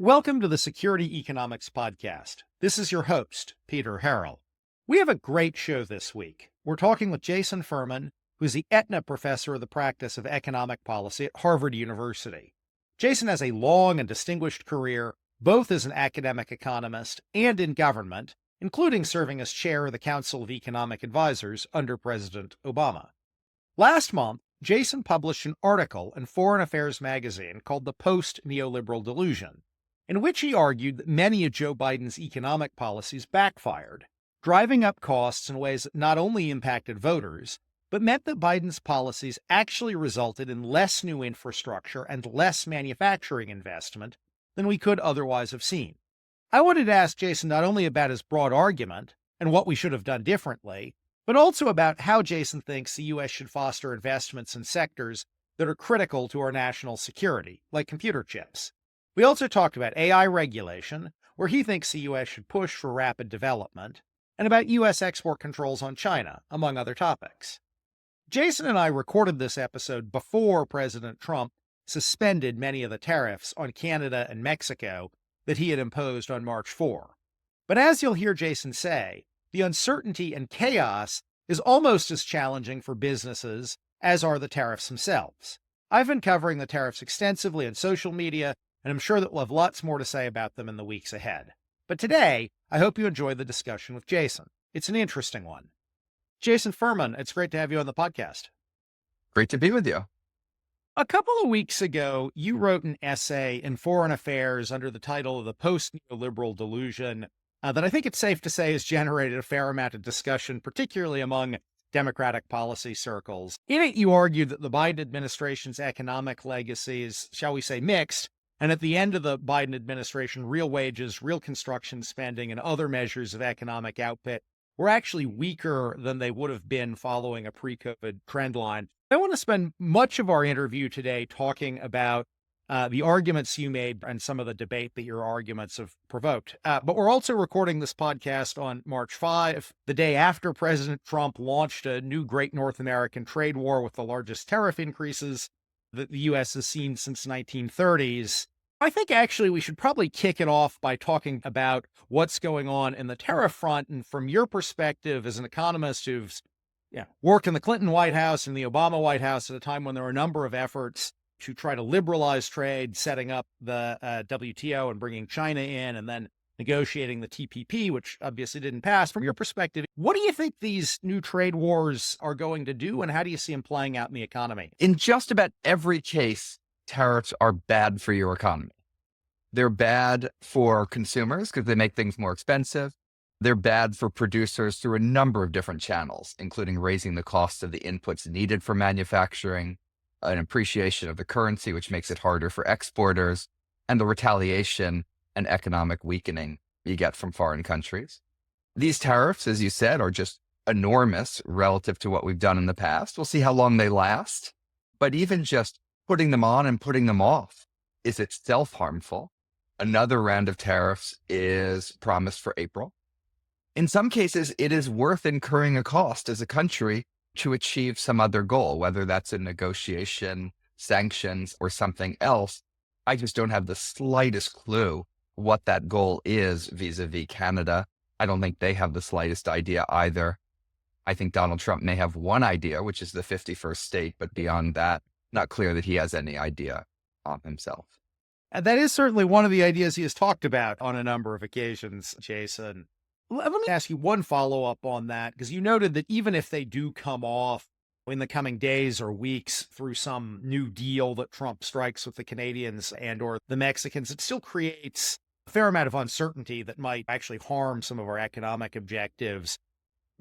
Welcome to the Security Economics Podcast. This is your host, Peter Harrell. We have a great show this week. We're talking with Jason Furman, who's the Aetna Professor of the Practice of Economic Policy at Harvard University. Jason has a long and distinguished career, both as an academic economist and in government, including serving as chair of the Council of Economic Advisors under President Obama. Last month, Jason published an article in Foreign Affairs magazine called the Post-Neoliberal Delusion, in which he argued that many of Joe Biden's economic policies backfired, driving up costs in ways that not only impacted voters, but meant that Biden's policies actually resulted in less new infrastructure and less manufacturing investment than we could otherwise have seen. I wanted to ask Jason not only about his broad argument and what we should have done differently, but also about how Jason thinks the U.S. should foster investments in sectors that are critical to our national security, like computer chips. We also talked about AI regulation, where he thinks the U.S. should push for rapid development, and about U.S. export controls on China, among other topics. Jason and I recorded this episode before President Trump suspended many of the tariffs on Canada and Mexico that he had imposed on March 4. But as you'll hear Jason say, the uncertainty and chaos is almost as challenging for businesses as are the tariffs themselves. I've been covering the tariffs extensively on social media, and I'm sure that we'll have lots more to say about them in the weeks ahead. But today, I hope you enjoy the discussion with Jason. It's an interesting one. Jason Furman, it's great to have you on the podcast. Great to be with you. A couple of weeks ago, you wrote an essay in Foreign Affairs under the title of the Post-Neoliberal Delusion that I think it's safe to say has generated a fair amount of discussion, particularly among Democratic policy circles. In it, you argued that the Biden administration's economic legacy is, shall we say, mixed, and at the end of the Biden administration, real wages, real construction spending, and other measures of economic output were actually weaker than they would have been following a pre-COVID trend line. I want to spend much of our interview today talking about the arguments you made and some of the debate that your arguments have provoked. But we're also recording this podcast on March 5, the day after President Trump launched a new great North American trade war with the largest tariff increases that the U.S. has seen since the 1930s. I think actually we should probably kick it off by talking about what's going on in the tariff front. And from your perspective as an economist who's worked in the Clinton White House and the Obama White House at a time when there were a number of efforts to try to liberalize trade, setting up the WTO and bringing China in, and then negotiating the TPP, which obviously didn't pass. From your perspective, what do you think these new trade wars are going to do, and how do you see them playing out in the economy? In just about every case, tariffs are bad for your economy. They're bad for consumers because they make things more expensive. They're bad for producers through a number of different channels, including raising the cost of the inputs needed for manufacturing, an appreciation of the currency, which makes it harder for exporters, and the retaliation and economic weakening you get from foreign countries. These tariffs, as you said, are just enormous relative to what we've done in the past. We'll see how long they last. But even just putting them on and putting them off is itself harmful. Another round of tariffs is promised for April. In some cases, it is worth incurring a cost as a country to achieve some other goal, whether that's a negotiation, sanctions, or something else. I just don't have the slightest clue what that goal is vis-a-vis Canada. I don't think they have the slightest idea either. I think Donald Trump may have one idea, which is the 51st state, but beyond that, not clear that he has any idea on himself. And that is certainly one of the ideas he has talked about on a number of occasions, Jason. Let me ask you one follow-up on that, because you noted that even if they do come off in the coming days or weeks through some new deal that Trump strikes with the Canadians and or the Mexicans, it still creates a fair amount of uncertainty that might actually harm some of our economic objectives.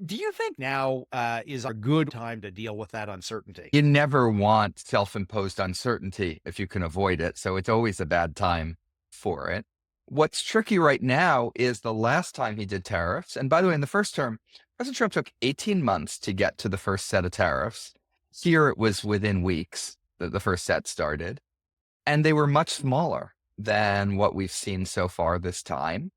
Do you think now is a good time to deal with that uncertainty? You never want self-imposed uncertainty if you can avoid it, so it's always a bad time for it. What's tricky right now is the last time he did tariffs, and by the way, in the first term, President Trump took 18 months to get to the first set of tariffs. Here it was within weeks that the first set started, and they were much smaller than what we've seen so far this time,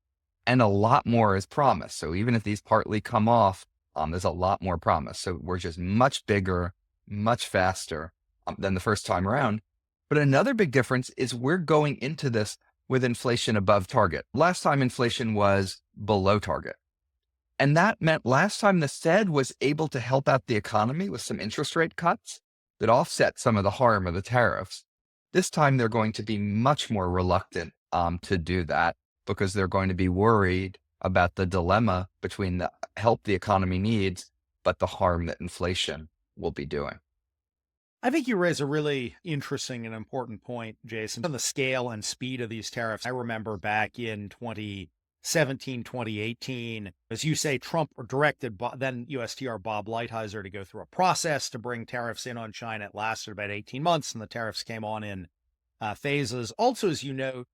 and a lot more is promised. So even if these partly come off, there's a lot more promise. So we're just much bigger, much faster than the first time around. But another big difference is we're going into this with inflation above target. Last time inflation was below target. And that meant last time the Fed was able to help out the economy with some interest rate cuts that offset some of the harm of the tariffs. This time they're going to be much more reluctant to do that because they're going to be worried about the dilemma between the help the economy needs, but the harm that inflation will be doing. I think you raise a really interesting and important point, Jason, on the scale and speed of these tariffs. I remember back in 2017, 2018, as you say, Trump directed then USTR Bob Lighthizer to go through a process to bring tariffs in on China. It lasted about 18 months, and the tariffs came on in phases. Also, as you know,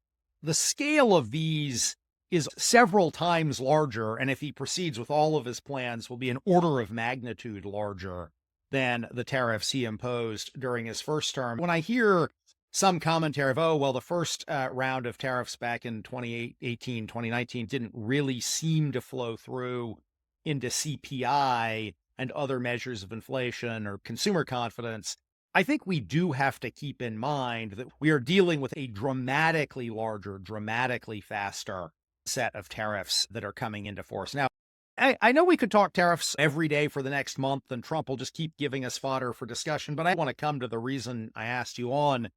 the scale of these is several times larger, and if he proceeds with all of his plans, will be an order of magnitude larger than the tariffs he imposed during his first term. When I hear some commentary of, oh, well, the first round of tariffs back in 2018, 2019 didn't really seem to flow through into CPI and other measures of inflation or consumer confidence, I think we do have to keep in mind that we are dealing with a dramatically larger, dramatically faster set of tariffs that are coming into force. Now, I know we could talk tariffs every day for the next month, and Trump will just keep giving us fodder for discussion, but I want to come to the reason I asked you on,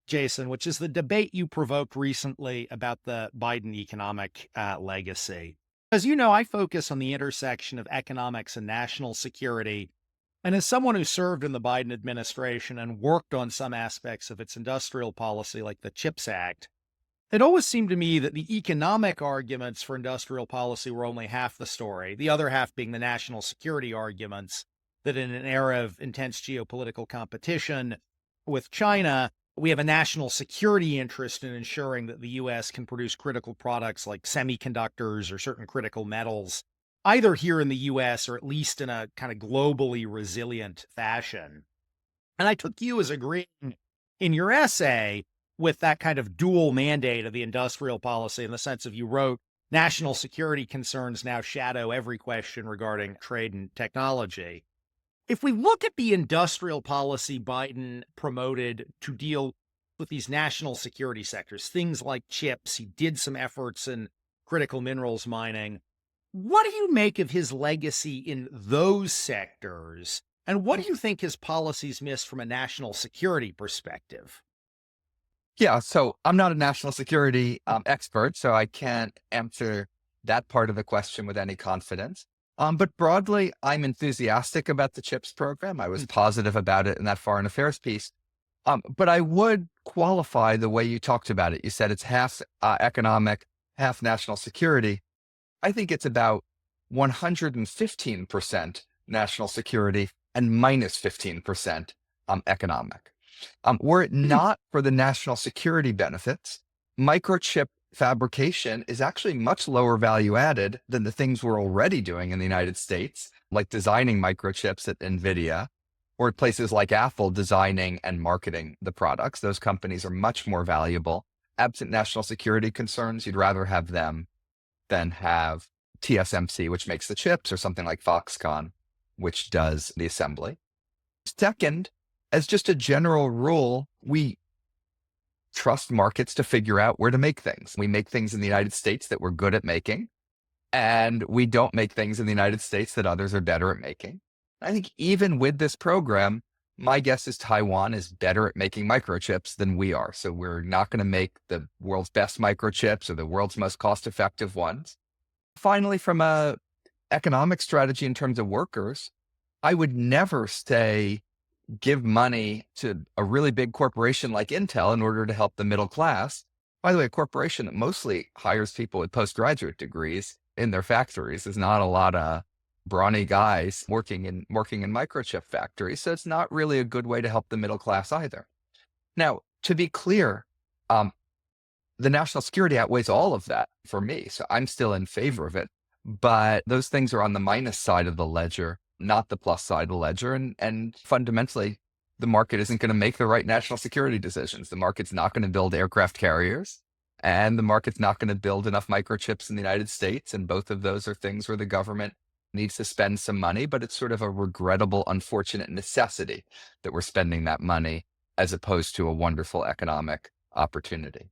Jason, which is the debate you provoked recently about the Biden economic legacy. As you know, I focus on the intersection of economics and national security, and as someone who served in the Biden administration and worked on some aspects of its industrial policy, like the CHIPS Act, it always seemed to me that the economic arguments for industrial policy were only half the story, the other half being the national security arguments that in an era of intense geopolitical competition with China, we have a national security interest in ensuring that the U.S. can produce critical products like semiconductors or certain critical metals, either here in the U.S. or at least in a kind of globally resilient fashion. And I took you as agreeing in your essay with that kind of dual mandate of the industrial policy, in the sense of, you wrote, national security concerns now shadow every question regarding trade and technology. If we look at the industrial policy Biden promoted to deal with these national security sectors, things like chips, he did some efforts in critical minerals mining. What do you make of his legacy in those sectors? And what do you think his policies missed from a national security perspective? Yeah, so I'm not a national security expert, so I can't answer that part of the question with any confidence. But broadly, I'm enthusiastic about the CHIPS program. I was positive about it in that foreign affairs piece. But I would qualify the way you talked about it. You said it's half economic, half national security. I think it's about 115% national security and minus 15% economic. Were it not for the national security benefits, microchip fabrication is actually much lower value added than the things we're already doing in the United States, like designing microchips at NVIDIA, or at places like Apple designing and marketing the products. Those companies are much more valuable. Absent national security concerns, you'd rather have them than have TSMC, which makes the chips, or something like Foxconn, which does the assembly. Second, as just a general rule, we trust markets to figure out where to make things. We make things in the United States that we're good at making, and we don't make things in the United States that others are better at making. I think even with this program, my guess is Taiwan is better at making microchips than we are. So we're not going to make the world's best microchips or the world's most cost-effective ones. Finally, from a economic strategy in terms of workers, I would never say give money to a really big corporation like Intel in order to help the middle class. By the way, a corporation that mostly hires people with postgraduate degrees in their factories. There's not a lot of brawny guys working in microchip factories. So it's not really a good way to help the middle class either. Now, to be clear, the national security outweighs all of that for me. So I'm still in favor of it. But those things are on the minus side of the ledger, not the plus side of the ledger. And fundamentally, the market isn't going to make the right national security decisions. The market's not going to build aircraft carriers, and the market's not going to build enough microchips in the United States. And both of those are things where the government needs to spend some money, but it's sort of a regrettable, unfortunate necessity that we're spending that money as opposed to a wonderful economic opportunity.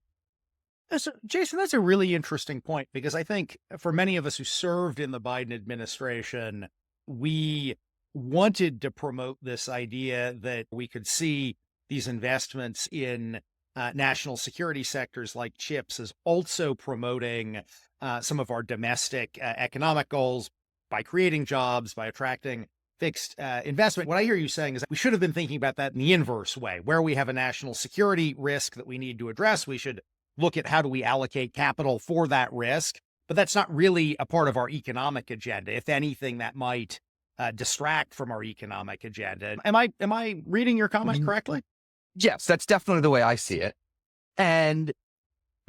So, Jason, that's a really interesting point because I think for many of us who served in the Biden administration, we wanted to promote this idea that we could see these investments in national security sectors like chips as also promoting some of our domestic economic goals by creating jobs, by attracting fixed investment. What I hear you saying is that we should have been thinking about that in the inverse way, where we have a national security risk that we need to address. We should look at how do we allocate capital for that risk, but that's not really a part of our economic agenda. If anything, that might distract from our economic agenda. Am I reading your comment correctly? Yes, that's definitely the way I see it. And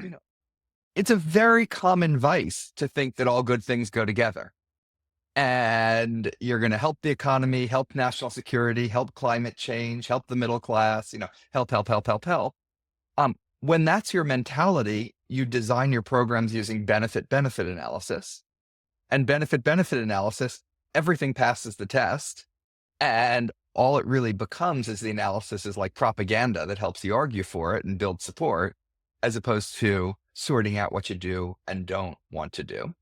you know, it's a very common vice to think that all good things go together. And you're going to help the economy, help national security, help climate change, help the middle class, help, help, help, help, help. When that's your mentality, you design your programs using benefit-benefit analysis. And benefit-benefit analysis, everything passes the test. And all it really becomes is the analysis is like propaganda that helps you argue for it and build support, as opposed to sorting out what you do and don't want to do.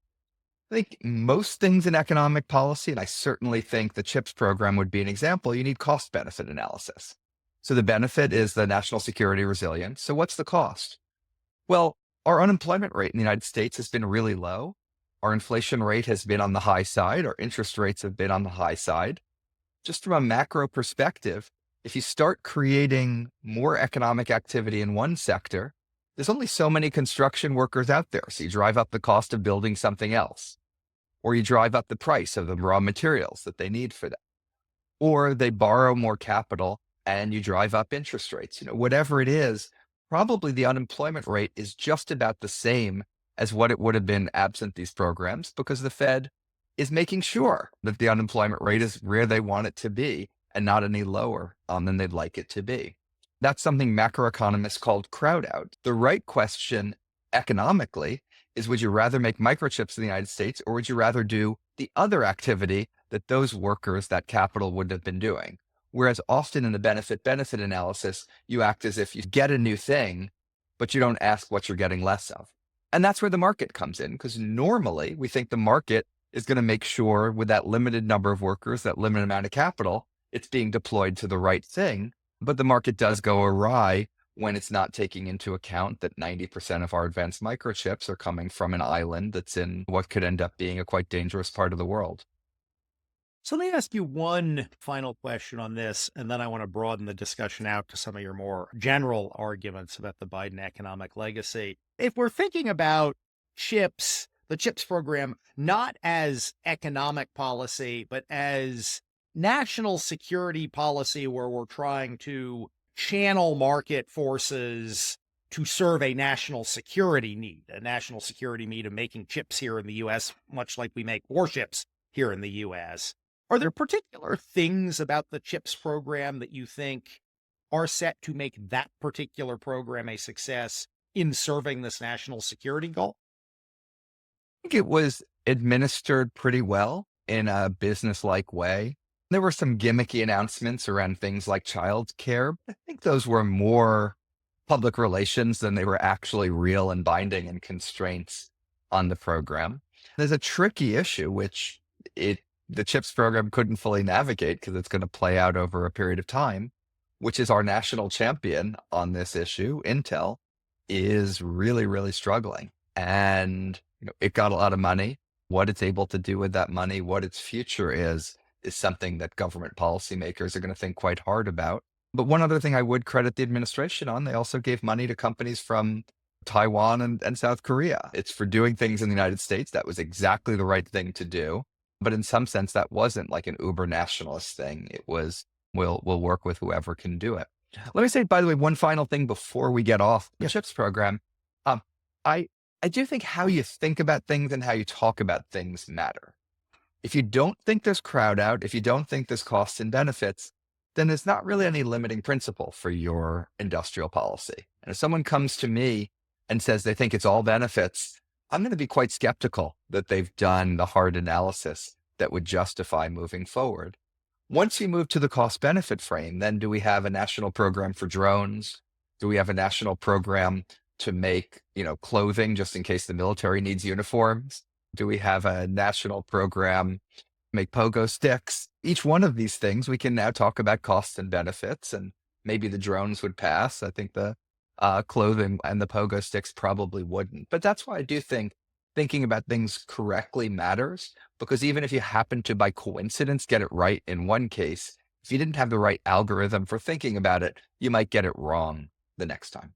I think most things in economic policy, and I certainly think the CHIPS program would be an example, you need cost-benefit analysis. So the benefit is the national security resilience. So what's the cost? Well, our unemployment rate in the United States has been really low. Our inflation rate has been on the high side. Our interest rates have been on the high side. Just from a macro perspective, if you start creating more economic activity in one sector, there's only so many construction workers out there. So you drive up the cost of building something else, or you drive up the price of the raw materials that they need for that, or they borrow more capital and you drive up interest rates. Whatever it is, probably the unemployment rate is just about the same as what it would have been absent these programs, because the Fed is making sure that the unemployment rate is where they want it to be and not any lower than they'd like it to be. That's something macroeconomists called crowd out. The right question economically is, would you rather make microchips in the United States, or would you rather do the other activity that those workers, that capital would have been doing? Whereas often in the benefit-benefit analysis, you act as if you get a new thing, but you don't ask what you're getting less of. And that's where the market comes in, because normally we think the market is going to make sure with that limited number of workers, that limited amount of capital, it's being deployed to the right thing. But the market does go awry when it's not taking into account that 90% of our advanced microchips are coming from an island that's in what could end up being a quite dangerous part of the world. So let me ask you one final question on this, and then I want to broaden the discussion out to some of your more general arguments about the Biden economic legacy. If we're thinking about chips, the CHIPS program, not as economic policy, but as national security policy, where we're trying to channel market forces to serve a national security need of making chips here in the U.S., much like we make warships here in the U.S. Are there particular things about the CHIPS program that you think are set to make that particular program a success in serving this national security goal? I think it was administered pretty well in a business-like way. There were some gimmicky announcements around things like childcare. I think those were more public relations than they were actually real and binding and constraints on the program. There's a tricky issue, which the CHIPS program couldn't fully navigate because it's going to play out over a period of time, which is our national champion on this issue, Intel, is really, really struggling. And it got a lot of money. What it's able to do with that money, what its future is something that government policymakers are going to think quite hard about. But one other thing I would credit the administration on, they also gave money to companies from Taiwan and South Korea. It's for doing things in the United States. That was exactly the right thing to do. But in some sense, that wasn't like an uber nationalist thing. It was, we'll work with whoever can do it. Let me say, by the way, one final thing before we get off the CHIPS program. I do think how you think about things and how you talk about things matter. If you don't think there's crowd out, if you don't think there's costs and benefits, then there's not really any limiting principle for your industrial policy. And if someone comes to me and says they think it's all benefits, I'm going to be quite skeptical that they've done the hard analysis that would justify moving forward. Once you move to the cost benefit frame, then do we have a national program for drones? Do we have a national program to make, clothing just in case the military needs uniforms? Do we have a national program to make pogo sticks? Each one of these things, we can now talk about costs and benefits, and maybe the drones would pass. I think the clothing and the pogo sticks probably wouldn't. But that's why I do think thinking about things correctly matters, because even if you happen to, by coincidence, get it right in one case, if you didn't have the right algorithm for thinking about it, you might get it wrong the next time.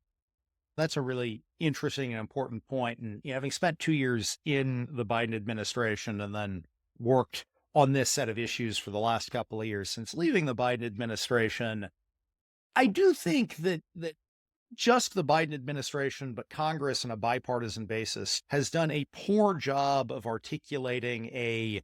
That's a really interesting and important point. And having spent 2 years in the Biden administration and then worked on this set of issues for the last couple of years since leaving the Biden administration, I do think that just the Biden administration, but Congress on a bipartisan basis has done a poor job of articulating a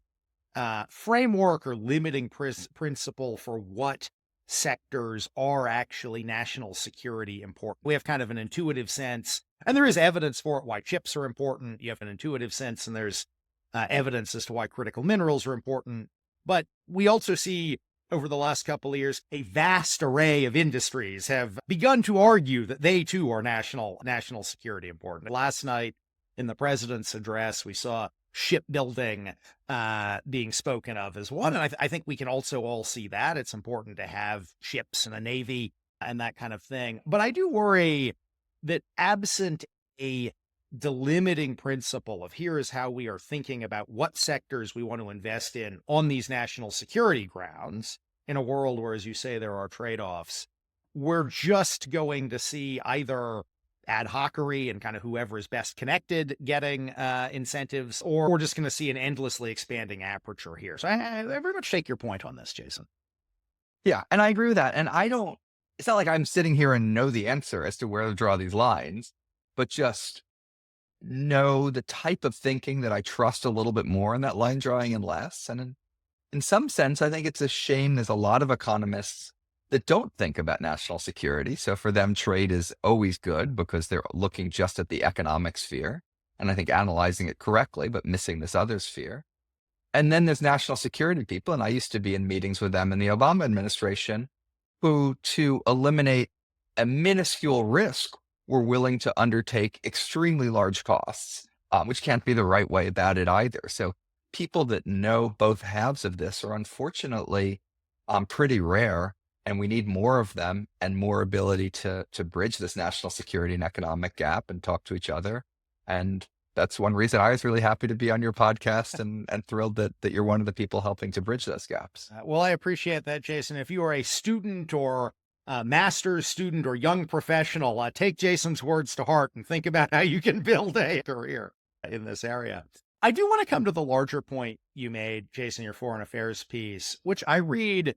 framework or limiting principle for what sectors are actually national security important. We have kind of an intuitive sense, and there is evidence for it, why chips are important. You have an intuitive sense, and there's evidence as to why critical minerals are important. But we also see over the last couple of years, a vast array of industries have begun to argue that they too are national security important. Last night in the president's address, we saw shipbuilding being spoken of as one. And I think we can also all see that it's important to have ships and a navy and that kind of thing. But I do worry that absent a delimiting principle of here is how we are thinking about what sectors we want to invest in on these national security grounds in a world where, as you say, there are trade-offs, we're just going to see either ad hocery and kind of whoever is best connected getting incentives, or we're just going to see an endlessly expanding aperture here. So I very much take your point on this, Jason. Yeah, and I agree with that. And it's not like I'm sitting here and know the answer as to where to draw these lines, but just know the type of thinking that I trust a little bit more in that line drawing and less. And in some sense, I think it's a shame there's a lot of economists that don't think about national security. So for them, trade is always good because they're looking just at the economic sphere, and I think analyzing it correctly, but missing this other sphere. And then there's national security people, and I used to be in meetings with them in the Obama administration, who, to eliminate a minuscule risk, were willing to undertake extremely large costs, which can't be the right way about it either. So people that know both halves of this are unfortunately pretty rare, and we need more of them and more ability to bridge this national security and economic gap and talk to each other. And that's one reason I was really happy to be on your podcast and thrilled that you're one of the people helping to bridge those gaps. Well, I appreciate that, Jason. If you are a student or master's student or young professional, take Jason's words to heart and think about how you can build a career in this area. I do want to come to the larger point you made, Jason, your foreign affairs piece, which I read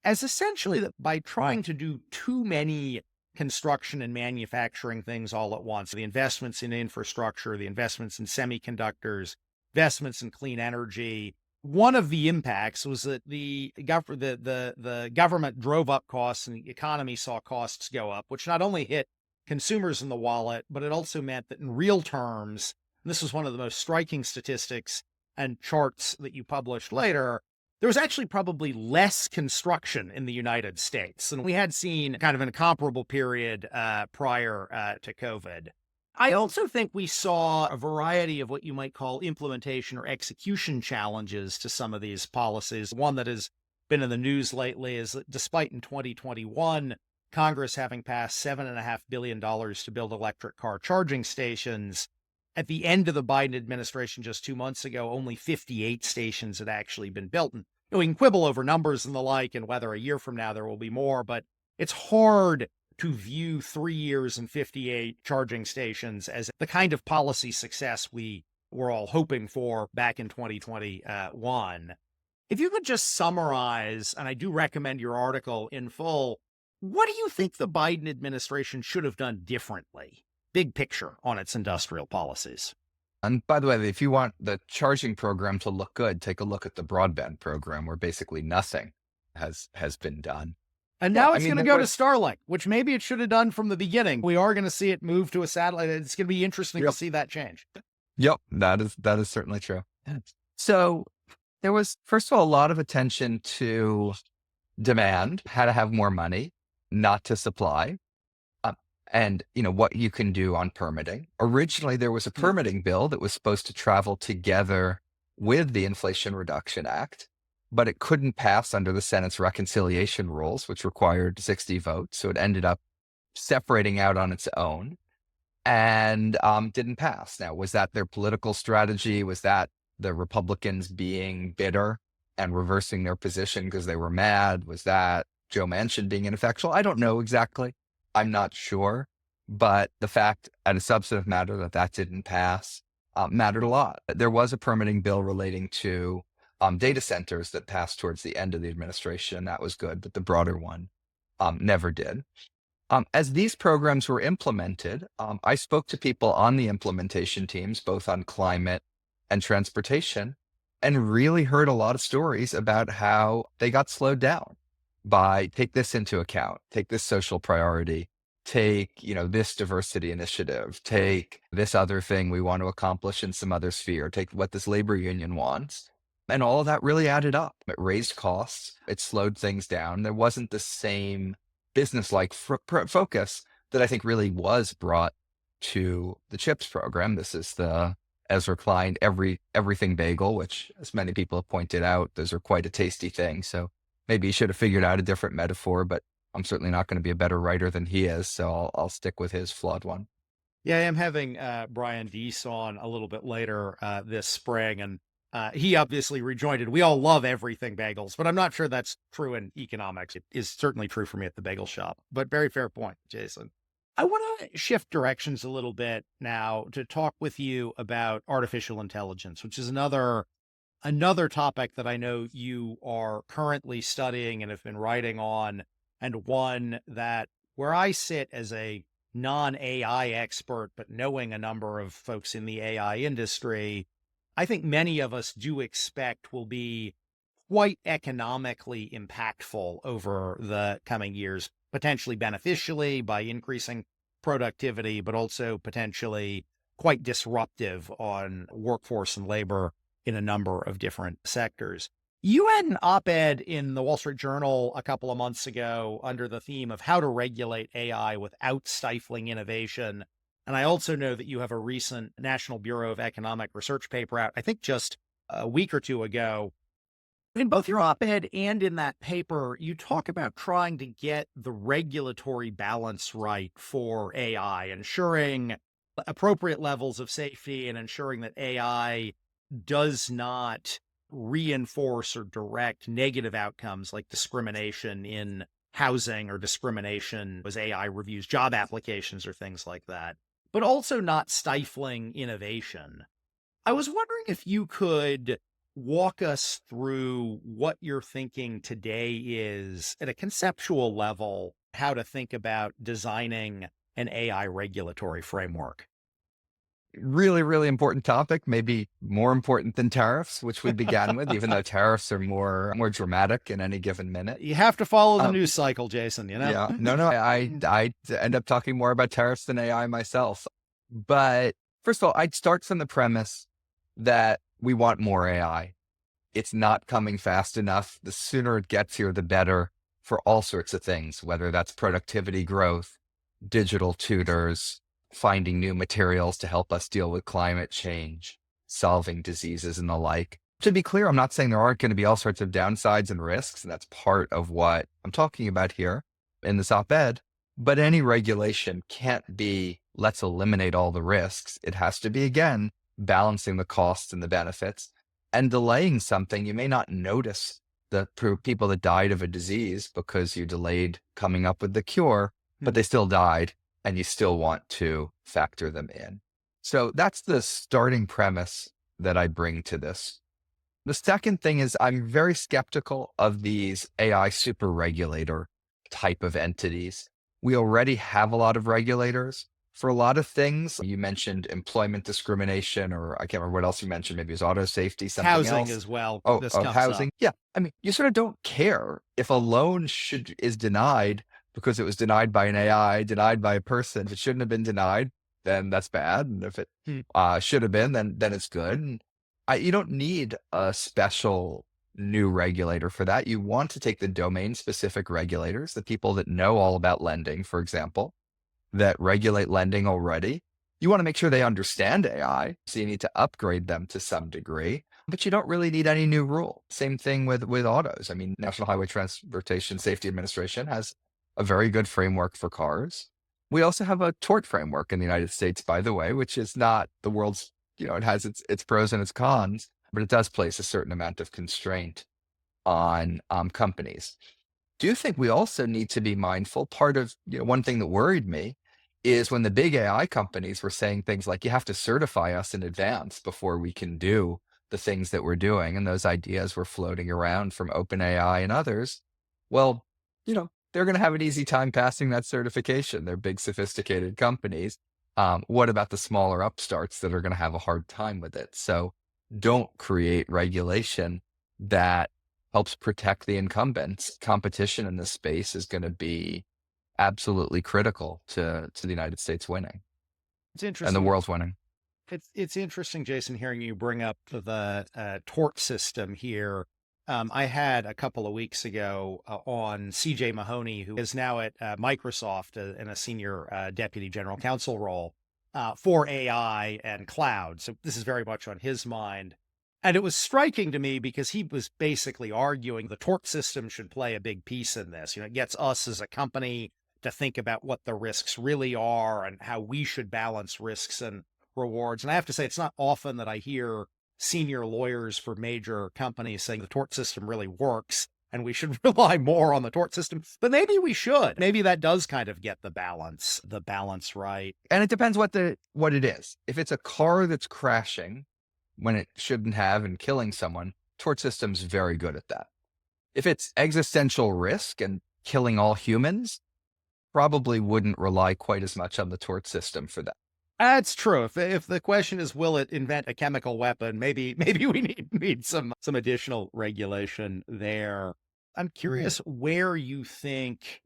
as essentially that by trying to do too many construction and manufacturing things all at once, the investments in infrastructure, the investments in semiconductors, investments in clean energy, one of the impacts was that the government drove up costs and the economy saw costs go up, which not only hit consumers in the wallet, but it also meant that in real terms, and this was one of the most striking statistics and charts that you published later, there was actually probably less construction in the United States than we had seen kind of in a comparable period prior to COVID. I also think we saw a variety of what you might call implementation or execution challenges to some of these policies. One that has been in the news lately is that despite in 2021, Congress having passed $7.5 billion to build electric car charging stations, at the end of the Biden administration just 2 months ago, only 58 stations had actually been built. And we can quibble over numbers and the like and whether a year from now there will be more, but it's hard to view 3 years and 58 charging stations as the kind of policy success we were all hoping for back in 2021. If you could just summarize, and I do recommend your article in full, what do you think the Biden administration should have done differently, big picture, on its industrial policies? And by the way, if you want the charging program to look good, take a look at the broadband program, where basically nothing has been done. And now it's going to go to Starlink, which maybe it should have done from the beginning. We are going to see it move to a satellite. It's going to be interesting to see that change. Yep, that is certainly true. So there was, first of all, a lot of attention to demand, how to have more money, not to supply. and what you can do on permitting. Originally, there was a permitting bill that was supposed to travel together with the Inflation Reduction Act, but it couldn't pass under the Senate's reconciliation rules, which required 60 votes. So it ended up separating out on its own and didn't pass. Now, was that their political strategy? Was that the Republicans being bitter and reversing their position because they were mad? Was that Joe Manchin being ineffectual? I don't know exactly. I'm not sure. But the fact at a substantive matter that didn't pass mattered a lot. There was a permitting bill relating to data centers that passed towards the end of the administration. That was good, but the broader one never did. As these programs were implemented, I spoke to people on the implementation teams, both on climate and transportation, and really heard a lot of stories about how they got slowed down by take this into account, take this social priority, take, this diversity initiative, take this other thing we want to accomplish in some other sphere, take what this labor union wants. And all of that really added up. It raised costs. It slowed things down. There wasn't the same business-like focus that I think really was brought to the CHIPS program. This is the Ezra Klein everything bagel, which, as many people have pointed out, those are quite a tasty thing. So maybe he should have figured out a different metaphor, but I'm certainly not going to be a better writer than he is. So I'll stick with his flawed one. Yeah, I am having Brian Deese on a little bit later this spring, and he obviously rejoined. We all love everything bagels, but I'm not sure that's true in economics. It is certainly true for me at the bagel shop, but very fair point, Jason. I want to shift directions a little bit now to talk with you about artificial intelligence, which is another topic that I know you are currently studying and have been writing on, and one that where I sit as a non-AI expert, but knowing a number of folks in the AI industry, I think many of us do expect will be quite economically impactful over the coming years, potentially beneficially by increasing productivity, but also potentially quite disruptive on workforce and labor in a number of different sectors. You had an op-ed in the Wall Street Journal a couple of months ago under the theme of how to regulate AI without stifling innovation. And I also know that you have a recent National Bureau of Economic Research paper out, I think just a week or two ago. In both your op-ed and in that paper, you talk about trying to get the regulatory balance right for AI, ensuring appropriate levels of safety and ensuring that AI does not reinforce or direct negative outcomes like discrimination in housing or discrimination as AI reviews job applications or things like that, but also not stifling innovation. I was wondering if you could walk us through what your thinking today is at a conceptual level, how to think about designing an AI regulatory framework. Really, really important topic, maybe more important than tariffs, which we began with, even though tariffs are more dramatic in any given minute. You have to follow the news cycle, Jason, Yeah, no, I end up talking more about tariffs than AI myself. But first of all, I'd start from the premise that we want more AI. It's not coming fast enough. The sooner it gets here, the better for all sorts of things, whether that's productivity growth, digital tutors, finding new materials to help us deal with climate change, solving diseases and the like. To be clear, I'm not saying there aren't going to be all sorts of downsides and risks, and that's part of what I'm talking about here in this op-ed. But any regulation can't be, let's eliminate all the risks. It has to be, again, balancing the costs and the benefits and delaying something. You may not notice the people that died of a disease because you delayed coming up with the cure, but they still died. And you still want to factor them in. So that's the starting premise that I bring to this. The second thing is I'm very skeptical of these AI super regulator type of entities. We already have a lot of regulators for a lot of things. You mentioned employment discrimination, or I can't remember what else you mentioned. Maybe it was auto safety, something housing else. as well. Oh, this comes housing. up. Yeah. I mean, you sort of don't care if a loan is denied because it was denied by an AI, denied by a person. If it shouldn't have been denied, then that's bad. And if it should have been, then it's good. And you don't need a special new regulator for that. You want to take the domain specific regulators, the people that know all about lending, for example, that regulate lending already. You want to make sure they understand AI, so you need to upgrade them to some degree, but you don't really need any new rule. Same thing with autos. I mean, National Highway Transportation Safety Administration has a very good framework for cars. We also have a tort framework in the United States, by the way, which is not the world's, it has its pros and its cons, but it does place a certain amount of constraint on companies. Do you think we also need to be mindful? Part of, one thing that worried me is when the big AI companies were saying things like, you have to certify us in advance before we can do the things that we're doing. And those ideas were floating around from OpenAI and others. Well, they're going to have an easy time passing that certification. They're big, sophisticated companies. What about the smaller upstarts that are going to have a hard time with it? So don't create regulation that helps protect the incumbents. Competition in this space is going to be absolutely critical to the United States winning It's and interesting. the world's winning. It's interesting, Jason, hearing you bring up the tort system here. I had a couple of weeks ago on CJ Mahoney, who is now at Microsoft in a senior deputy general counsel role for AI and cloud. So this is very much on his mind. And it was striking to me because he was basically arguing the tort system should play a big piece in this. It gets us as a company to think about what the risks really are and how we should balance risks and rewards. And I have to say, it's not often that I hear senior lawyers for major companies saying the tort system really works and we should rely more on the tort system, but maybe we should. Maybe that does kind of get the balance right. And it depends what it is. If it's a car that's crashing when it shouldn't have and killing someone, tort system's very good at that. If it's existential risk and killing all humans, probably wouldn't rely quite as much on the tort system for that. That's true. If the question is, will it invent a chemical weapon? Maybe we need some additional regulation there. I'm curious where you think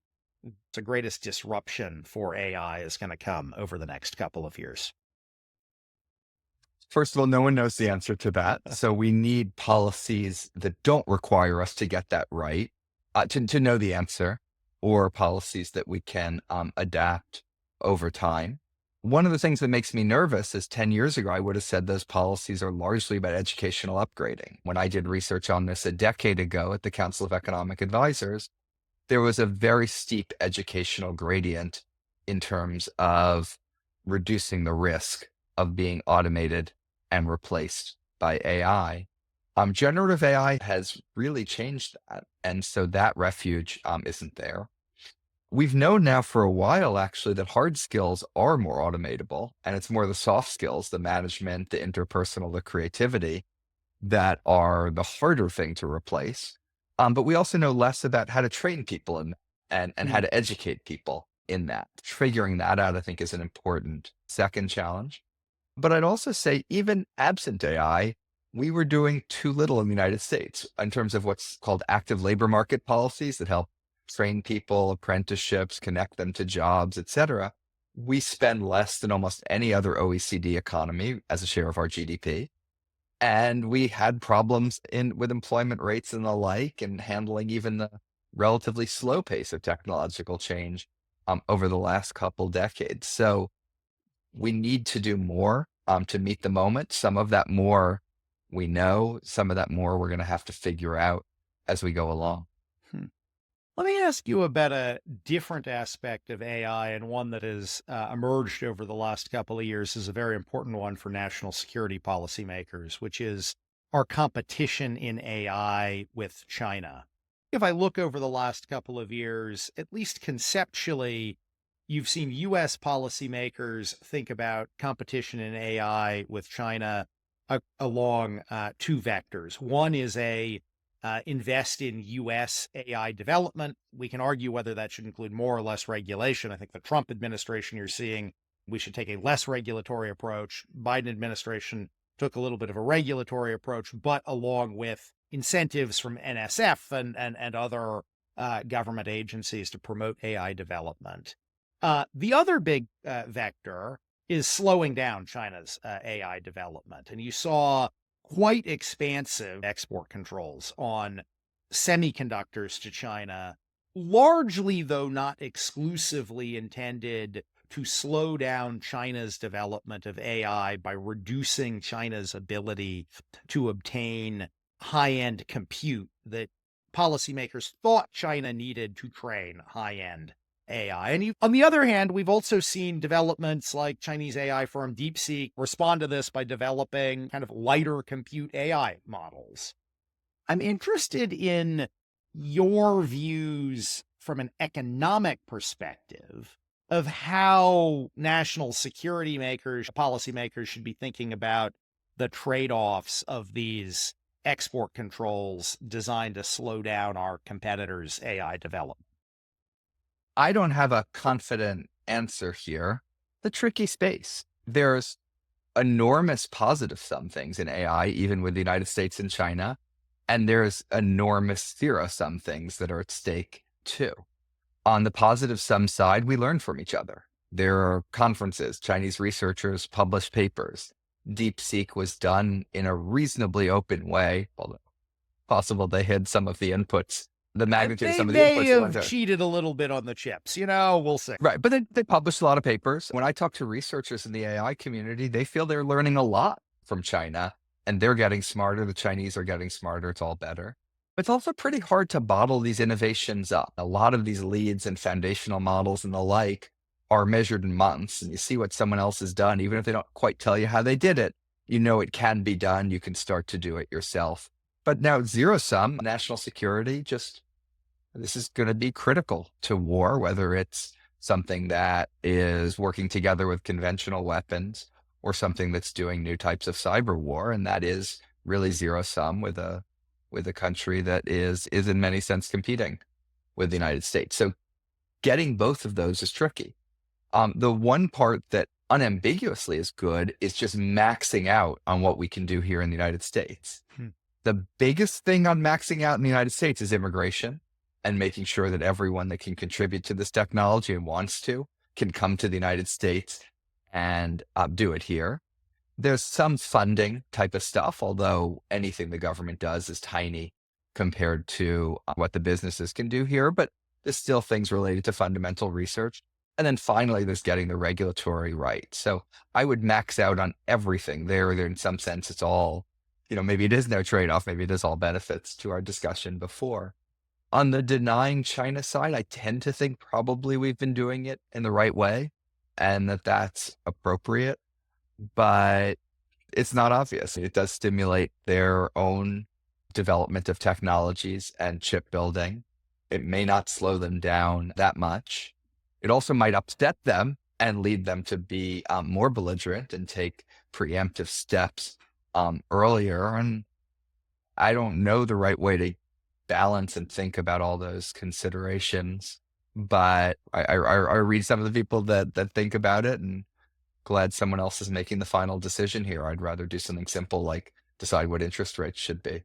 the greatest disruption for AI is going to come over the next couple of years. First of all, no one knows the answer to that. So we need policies that don't require us to get that right, to know the answer, or policies that we can adapt over time. One of the things that makes me nervous is 10 years ago, I would have said those policies are largely about educational upgrading. When I did research on this a decade ago at the Council of Economic Advisors, there was a very steep educational gradient in terms of reducing the risk of being automated and replaced by AI. Generative AI has really changed that. And so that refuge isn't there. We've known now for a while, actually, that hard skills are more automatable, and it's more the soft skills, the management, the interpersonal, the creativity, that are the harder thing to replace. But we also know less about how to train people and how to educate people in that. Figuring that out, I think, is an important second challenge. But I'd also say, even absent AI, we were doing too little in the United States in terms of what's called active labor market policies that help train people, apprenticeships, connect them to jobs, et cetera. We spend less than almost any other OECD economy as a share of our GDP. And we had problems with employment rates and the like, and handling even the relatively slow pace of technological change over the last couple decades. So we need to do more to meet the moment. Some of that more we know, some of that more we're going to have to figure out as we go along. Let me ask you about a different aspect of AI, and one that has emerged over the last couple of years as a very important one for national security policymakers, which is our competition in AI with China. If I look over the last couple of years, at least conceptually, you've seen U.S. policymakers think about competition in AI with China along two vectors. One is invest in U.S. AI development. We can argue whether that should include more or less regulation. I think the Trump administration, you're seeing we should take a less regulatory approach. Biden administration took a little bit of a regulatory approach, but along with incentives from NSF and other government agencies to promote AI development. The other big vector is slowing down China's AI development. And you saw quite expansive export controls on semiconductors to China, largely, though not exclusively, intended to slow down China's development of AI by reducing China's ability to obtain high-end compute that policymakers thought China needed to train high-end AI. And on the other hand, we've also seen developments like Chinese AI firm DeepSeek respond to this by developing kind of lighter compute AI models. I'm interested in your views from an economic perspective of how national security makers, policymakers should be thinking about the trade-offs of these export controls designed to slow down our competitors' AI development. I don't have a confident answer here. The tricky space. There's enormous positive sum things in AI, even with the United States and China. And there's enormous zero sum things that are at stake too. On the positive sum side, we learn from each other. There are conferences, Chinese researchers publish papers. DeepSeek was done in a reasonably open way, although possible they hid some of the inputs, the magnitude of some of the They inputs. have cheated a little bit on the chips, we'll see. Right, but they published a lot of papers. When I talk to researchers in the AI community, they feel they're learning a lot from China, and they're getting smarter. The Chinese are getting smarter. It's all better. But it's also pretty hard to bottle these innovations up. A lot of these leads and foundational models and the like are measured in months, and you see what someone else has done, even if they don't quite tell you how they did it. You know it can be done. You can start to do it yourself. But now zero sum, national security, this is going to be critical to war, whether it's something that is working together with conventional weapons or something that's doing new types of cyber war. And that is really zero sum with a country that is in many sense competing with the United States. So getting both of those is tricky. The one part that unambiguously is good is just maxing out on what we can do here in the United States. The biggest thing on maxing out in the United States is immigration and making sure that everyone that can contribute to this technology and wants to can come to the United States and do it here. There's some funding type of stuff, although anything the government does is tiny compared to what the businesses can do here, but there's still things related to fundamental research. And then finally, there's getting the regulatory right. So I would max out on everything there. In some sense, it's all, maybe it is no trade-off. Maybe it is all benefits to our discussion before. On the denying China side, I tend to think probably we've been doing it in the right way and that that's appropriate, but it's not obvious. It does stimulate their own development of technologies and chip building. It may not slow them down that much. It also might upset them and lead them to be more belligerent and take preemptive steps earlier. And I don't know the right way to balance and think about all those considerations, but I read some of the people that think about it, and glad someone else is making the final decision here. I'd rather do something simple like decide what interest rates should be.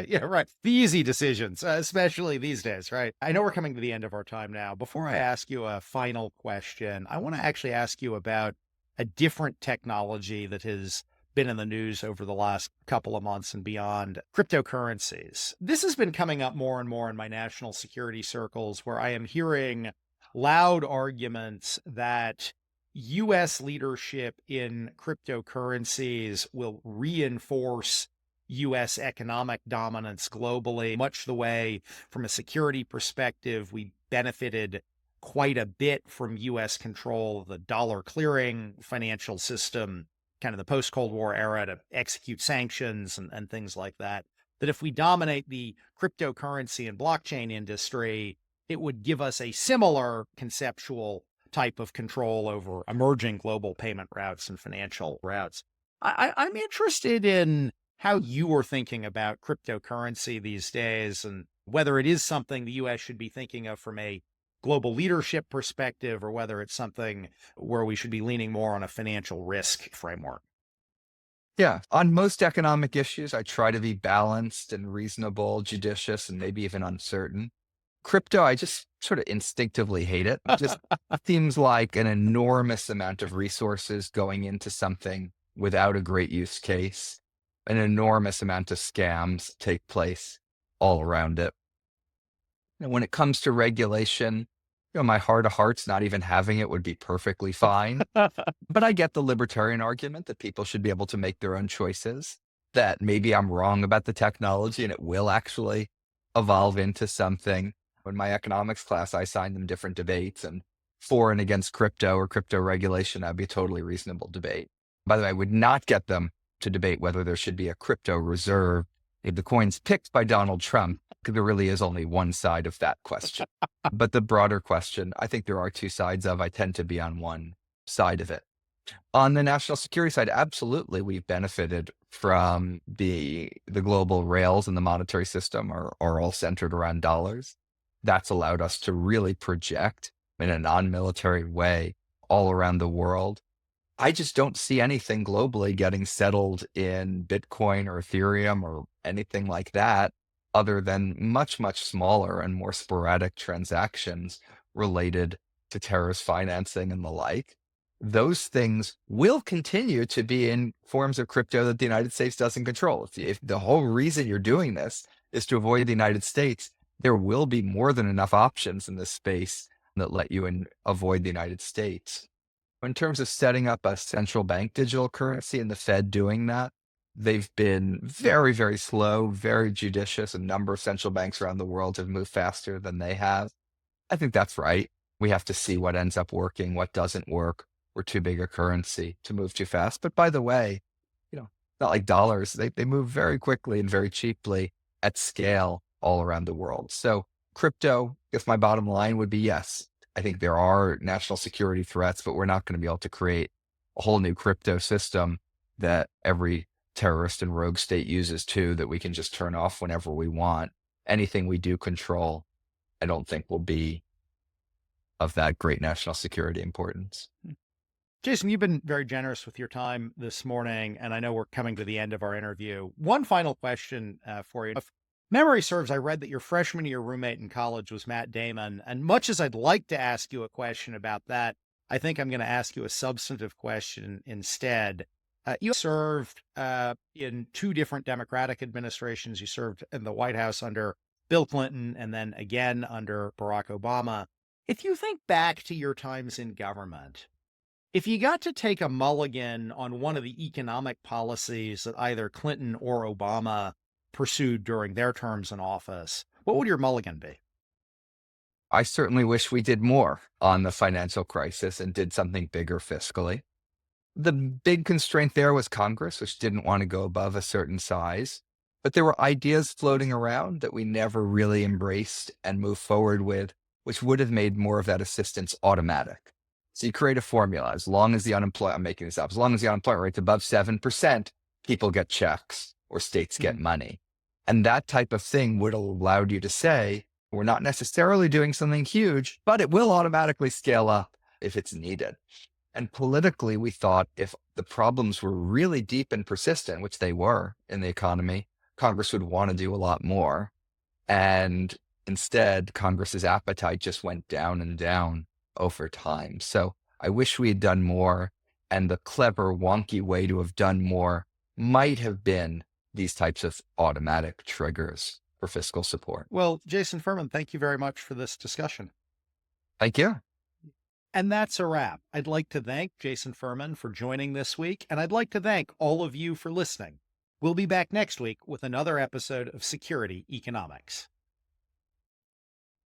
Yeah, right. The easy decisions, especially these days, right? I know we're coming to the end of our time now. Before I ask you a final question, I want to actually ask you about a different technology that has been in the news over the last couple of months and beyond: cryptocurrencies. This has been coming up more and more in my national security circles, where I am hearing loud arguments that U.S. leadership in cryptocurrencies will reinforce U.S. economic dominance globally, much the way, from a security perspective, we benefited quite a bit from U.S. control of the dollar clearing financial system, kind of the post-Cold War era, to execute sanctions and things like that. That if we dominate the cryptocurrency and blockchain industry, it would give us a similar conceptual type of control over emerging global payment routes and financial routes. I'm interested in how you are thinking about cryptocurrency these days, and whether it is something the U.S. should be thinking of from a global leadership perspective, or whether it's something where we should be leaning more on a financial risk framework. Yeah. On most economic issues, I try to be balanced and reasonable, judicious, and maybe even uncertain. Crypto, I just sort of instinctively hate it. It just seems like an enormous amount of resources going into something without a great use case. An enormous amount of scams take place all around it. And when it comes to regulation, My heart of hearts, not even having it would be perfectly fine. But I get the libertarian argument that people should be able to make their own choices, that maybe I'm wrong about the technology and it will actually evolve into something. In my economics class, I assigned them different debates, and for and against crypto or crypto regulation, that'd be a totally reasonable debate. By the way, I would not get them to debate whether there should be a crypto reserve if the coin's picked by Donald Trump, because there really is only one side of that question. But the broader question, I think there are two sides of. I tend to be on one side of it. On the national security side, absolutely, we've benefited from the global rails and the monetary system are all centered around dollars. That's allowed us to really project in a non-military way all around the world. I just don't see anything globally getting settled in Bitcoin or Ethereum or anything like that, other than much, much smaller and more sporadic transactions related to terrorist financing and the like. Those things will continue to be in forms of crypto that the United States doesn't control. If the whole reason you're doing this is to avoid the United States, there will be more than enough options in this space that let you avoid the United States. In terms of setting up a central bank digital currency and the Fed doing that, they've been very, very slow, very judicious. A number of central banks around the world have moved faster than they have. I think that's right. We have to see what ends up working, what doesn't work. We're too big a currency to move too fast. But by the way, not like dollars. They move very quickly and very cheaply at scale all around the world. So crypto, if my bottom line would be yes, I think there are national security threats, but we're not going to be able to create a whole new crypto system that every terrorist and rogue state uses too, that we can just turn off whenever we want. Anything we do control, I don't think will be of that great national security importance. Jason, you've been very generous with your time this morning, and I know we're coming to the end of our interview. One final question for you. If memory serves, I read that your freshman year roommate in college was Matt Damon, and much as I'd like to ask you a question about that, I think I'm going to ask you a substantive question instead. You served in two different Democratic administrations. You served in the White House under Bill Clinton and then again under Barack Obama. If you think back to your times in government, if you got to take a mulligan on one of the economic policies that either Clinton or Obama pursued during their terms in office, what would your mulligan be? I certainly wish we did more on the financial crisis and did something bigger fiscally. The big constraint there was Congress, which didn't want to go above a certain size. But there were ideas floating around that we never really embraced and moved forward with, which would have made more of that assistance automatic. So you create a formula. As long as the unemployment, I'm making this up, as long as the unemployment rate's above 7%, people get checks or states get money. And that type of thing would have allowed you to say, we're not necessarily doing something huge, but it will automatically scale up if it's needed. And politically, we thought if the problems were really deep and persistent, which they were in the economy, Congress would want to do a lot more. And instead, Congress's appetite just went down and down over time. So I wish we had done more. And the clever, wonky way to have done more might have been these types of automatic triggers for fiscal support. Well, Jason Furman, thank you very much for this discussion. Thank you. And that's a wrap. I'd like to thank Jason Furman for joining this week, and I'd like to thank all of you for listening. We'll be back next week with another episode of Security Economics.